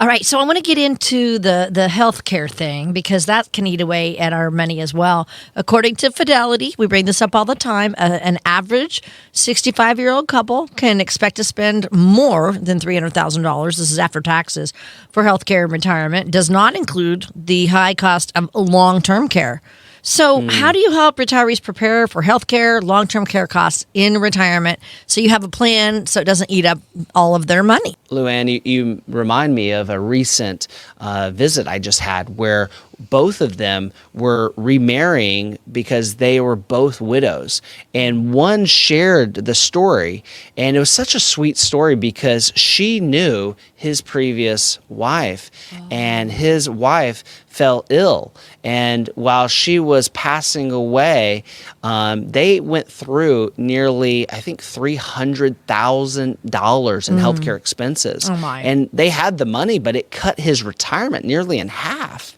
All right, so I want to get into the healthcare thing because that can eat away at our money as well. According to Fidelity, we bring this up all the time, an average 65-year-old couple can expect to spend more than $300,000, this is after taxes, for healthcare and retirement. Does not include the high cost of long-term care. So how do you help retirees prepare for healthcare, long-term care costs in retirement so you have a plan so it doesn't eat up all of their money? Luann, you remind me of a recent visit I just had where both of them were remarrying because they were both widows. And one shared the story, and it was such a sweet story because she knew his previous wife, and his wife fell ill. And while she was passing away, they went through nearly, I think, $300,000 in healthcare expenses. Oh my. And they had the money, but it cut his retirement nearly in half.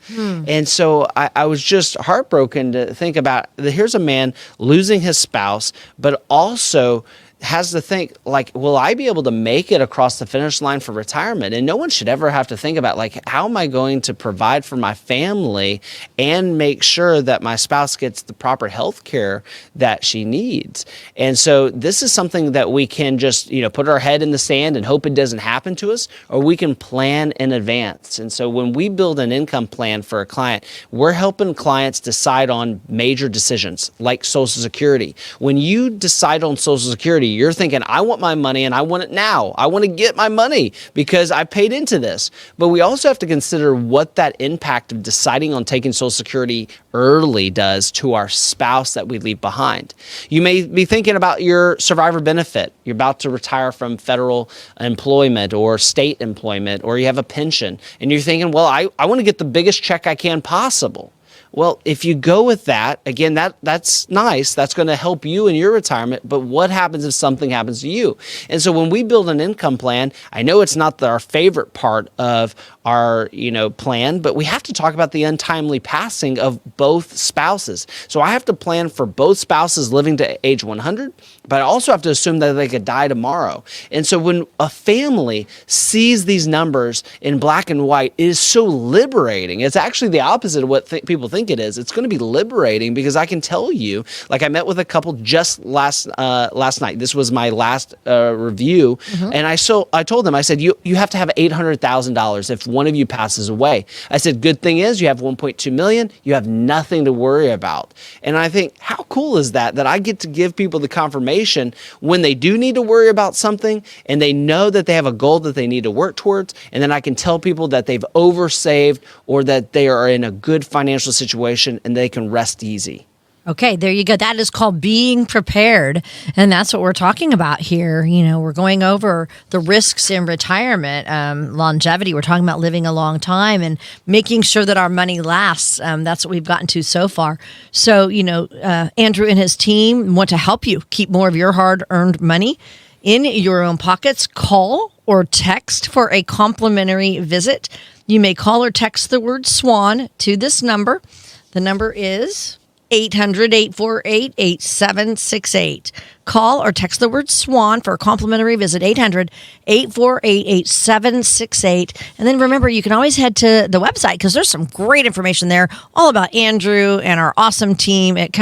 And so I was just heartbroken to think about, here's a man losing his spouse, but also has to think, like, will I be able to make it across the finish line for retirement? And no one should ever have to think about, like, how am I going to provide for my family and make sure that my spouse gets the proper health care that she needs? And so this is something that we can just, put our head in the sand and hope it doesn't happen to us, or we can plan in advance. And so when we build an income plan for a client, we're helping clients decide on major decisions like Social Security. When you decide on Social Security, you're thinking, I want my money and I want it now. I want to get my money because I paid into this. But we also have to consider what that impact of deciding on taking Social Security early does to our spouse that we leave behind. You may be thinking about your survivor benefit. You're about to retire from federal employment or state employment, or you have a pension, and you're thinking, well, I want to get the biggest check I can possible. Well, if you go with that, again, that's nice. That's going to help you in your retirement. But what happens if something happens to you? And so when we build an income plan, I know it's not our favorite part of our plan, but we have to talk about the untimely passing of both spouses. So I have to plan for both spouses living to age 100, but I also have to assume that they could die tomorrow. And so when a family sees these numbers in black and white, it is so liberating. It's actually the opposite of what people think it is. It's going to be liberating because I can tell you, like, I met with a couple just last night. This was my last review, and I told them, I said, you have to have $800,000 if one of you passes away. I said, good thing is you have 1.2 million. You have nothing to worry about. And I think, how cool is that I get to give people the confirmation when they do need to worry about something and they know that they have a goal that they need to work towards. And then I can tell people that they've oversaved or that they are in a good financial situation and they can rest easy. Okay, there you go. That is called being prepared. And that's what we're talking about here. We're going over the risks in retirement, longevity. We're talking about living a long time and making sure that our money lasts. That's what we've gotten to so far. So, Andrew and his team want to help you keep more of your hard-earned money in your own pockets. Call or text for a complimentary visit. You may call or text the word SWAN to this number. The number is 800-848-8768. Call or text the word SWAN for a complimentary visit, 800-848-8768. And then remember, you can always head to the website because there's some great information there all about Andrew and our awesome team at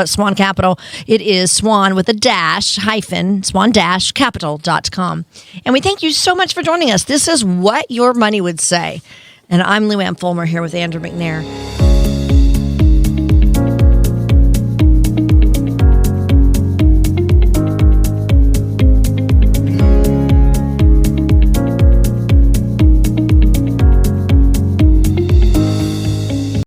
Swan Capital. It is Swan with a dash, swan-capital.com. And we thank you so much for joining us. This is What Your Money Would Say. And I'm Luann Fulmer here with Andrew McNair.